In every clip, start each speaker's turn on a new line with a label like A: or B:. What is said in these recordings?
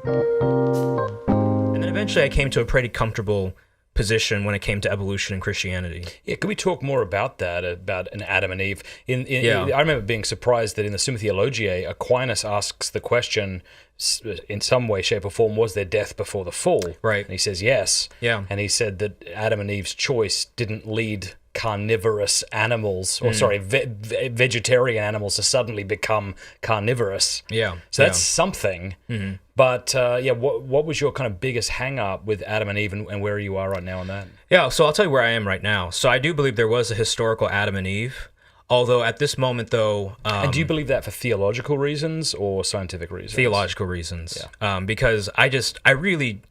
A: And then eventually I came to a pretty comfortable position when it came to evolution and Christianity.
B: Yeah, could we talk more about that, about an Adam and Eve?
A: Yeah.
B: I remember being surprised that in the Summa Theologiae, Aquinas asks the question, in some way, shape, or form, was there death before the fall?
A: Right.
B: And he says yes.
A: Yeah.
B: And he said that Adam and Eve's choice didn't lead carnivorous animals, or vegetarian animals to suddenly become carnivorous.
A: Yeah.
B: So that's something. Mm-hmm. But what was your kind of biggest hang up with Adam and Eve, and where you are right now on that?
A: Yeah, so I'll tell you where I am right now. So I do believe there was a historical Adam and Eve, although at this moment, though...
B: and do you believe that for theological reasons or scientific reasons?
A: Theological reasons. Yeah. Because I really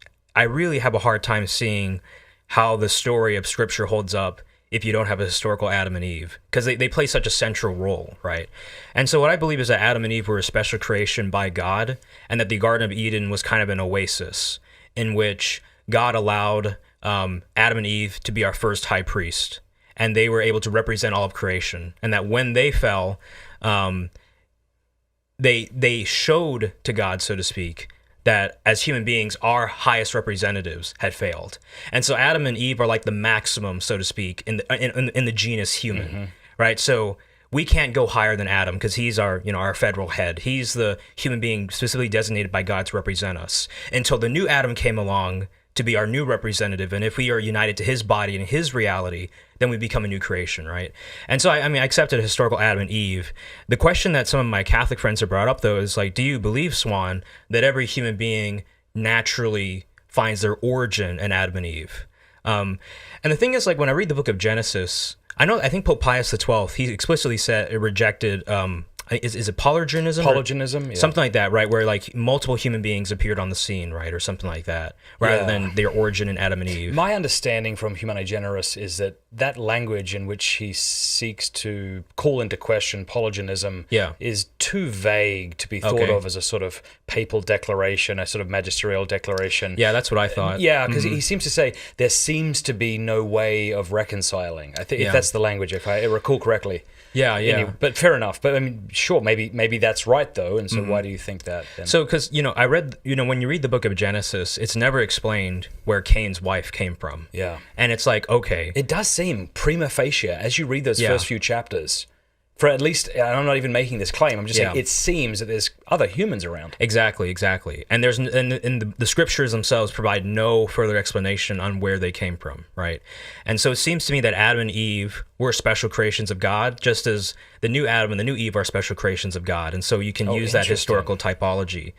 A: have a hard time seeing how the story of Scripture holds up if you don't have a historical Adam and Eve, because they play such a central role, right? And so what I believe is that Adam and Eve were a special creation by God, and that the Garden of Eden was kind of an oasis in which God allowed Adam and Eve to be our first high priest, and they were able to represent all of creation, and that when they fell, they showed to God, so to speak, that as human beings, our highest representatives had failed. And so Adam and Eve are like the maximum, so to speak, in the genus human, right? So we can't go higher than Adam because he's our federal head. He's the human being specifically designated by God to represent us until the new Adam came along to be our new representative. And if we are united to his body and his reality, then we become a new creation, right? And so, I accepted a historical Adam and Eve. The question that some of my Catholic friends have brought up, though, is like, do you believe, Swan, that every human being naturally finds their origin in Adam and Eve? And the thing is, like, when I read the book of Genesis, I think Pope Pius XII, he explicitly said it rejected... Is it polygenism?
B: Polygenism, yeah.
A: Something like that, right? Where like multiple human beings appeared on the scene, right? Or something like that, rather than their origin in Adam and Eve.
B: My understanding from Humani Generis is that language in which he seeks to call into question polygenism is too vague to be thought of as a sort of papal declaration, a sort of magisterial declaration.
A: Yeah, that's what I thought.
B: Yeah, because he seems to say there seems to be no way of reconciling. I think if that's the language, if I recall correctly.
A: Yeah.
B: Anyway, but fair enough. But I mean, sure, maybe that's right though. And so why do you think that then?
A: So, because I read, when you read the book of Genesis, it's never explained where Cain's wife came from.
B: Yeah,
A: and it's like, okay,
B: it does seem prima facie as you read those first few chapters. For at least, and I'm not even making this claim, I'm just saying it seems that there's other humans around.
A: Exactly. And the scriptures themselves provide no further explanation on where they came from, right? And so it seems to me that Adam and Eve were special creations of God, just as the new Adam and the new Eve are special creations of God. And so you can use that historical typology.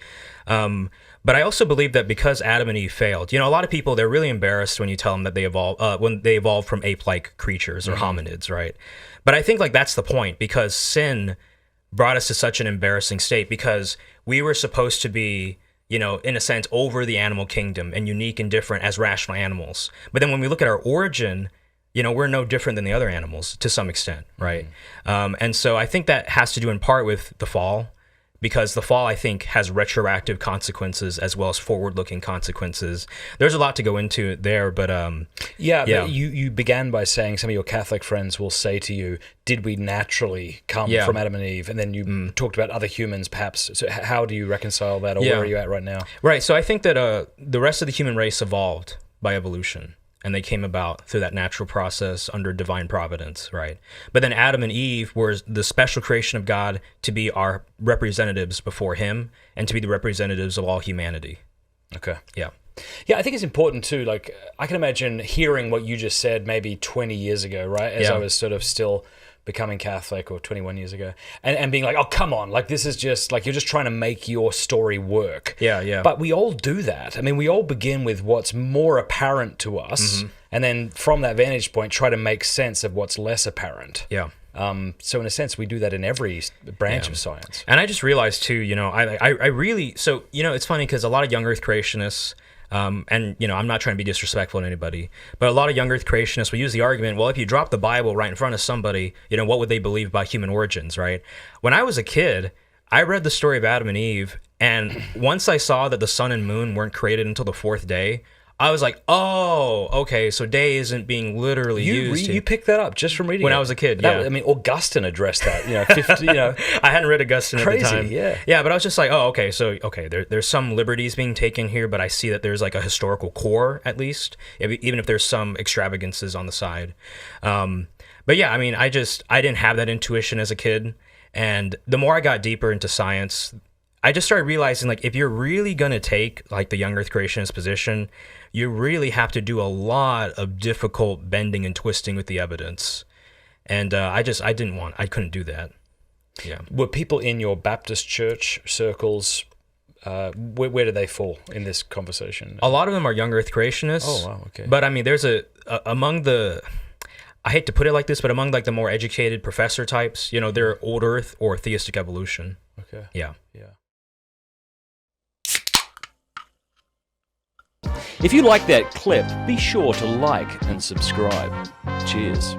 A: But I also believe that because Adam and Eve failed, a lot of people, they're really embarrassed when you tell them that they evolved from ape-like creatures or hominids, right? But I think like that's the point, because sin brought us to such an embarrassing state, because we were supposed to be, in a sense, over the animal kingdom and unique and different as rational animals. But then when we look at our origin, we're no different than the other animals to some extent, right? And so I think that has to do in part with the fall, because the fall, I think, has retroactive consequences as well as forward-looking consequences. There's a lot to go into there, but...
B: But you began by saying some of your Catholic friends will say to you, did we naturally come from Adam and Eve? And then you talked about other humans, perhaps. So how do you reconcile that, or where are you at right now?
A: Right, so I think that the rest of the human race evolved by evolution, and they came about through that natural process under divine providence, right? But then Adam and Eve were the special creation of God to be our representatives before him and to be the representatives of all humanity.
B: Okay.
A: Yeah.
B: Yeah, I think it's important too. Like, I can imagine hearing what you just said maybe 20 years ago, right? As I was sort of still becoming Catholic, or 21 years ago, and being like, oh, come on, like this is just like, you're just trying to make your story work.
A: Yeah.
B: But we all do that. I mean, we all begin with what's more apparent to us, and then from that vantage point, try to make sense of what's less apparent.
A: Yeah.
B: So in a sense, we do that in every branch of science.
A: And I just realized too, I really, so, it's funny because a lot of young Earth creationists, and I'm not trying to be disrespectful to anybody, but a lot of young Earth creationists will use the argument, well, if you drop the Bible right in front of somebody, what would they believe about human origins, right? When I was a kid, I read the story of Adam and Eve, and once I saw that the sun and moon weren't created until the fourth day, I was like, oh, okay, so day isn't being literally used.
B: You picked that up just from reading
A: when
B: it.
A: I was a kid. Yeah,
B: I mean, Augustine addressed that. 50.
A: I hadn't read Augustine
B: Crazy,
A: at the time.
B: yeah.
A: But I was just like, oh, okay, so there's some liberties being taken here, but I see that there's like a historical core at least, even if there's some extravagances on the side. But yeah, I mean, I didn't have that intuition as a kid, and the more I got deeper into science, I just started realizing, like, if you're really gonna take like the young Earth creationist position, you really have to do a lot of difficult bending and twisting with the evidence, and I couldn't do that. Yeah.
B: Were people in your Baptist church circles? Where do they fall in this conversation?
A: A lot of them are young Earth creationists.
B: Oh wow, okay.
A: But I mean, there's among the, I hate to put it like this, but among like the more educated professor types, they're old Earth or theistic evolution.
B: Okay.
A: Yeah.
C: If you like that clip, be sure to like and subscribe. Cheers.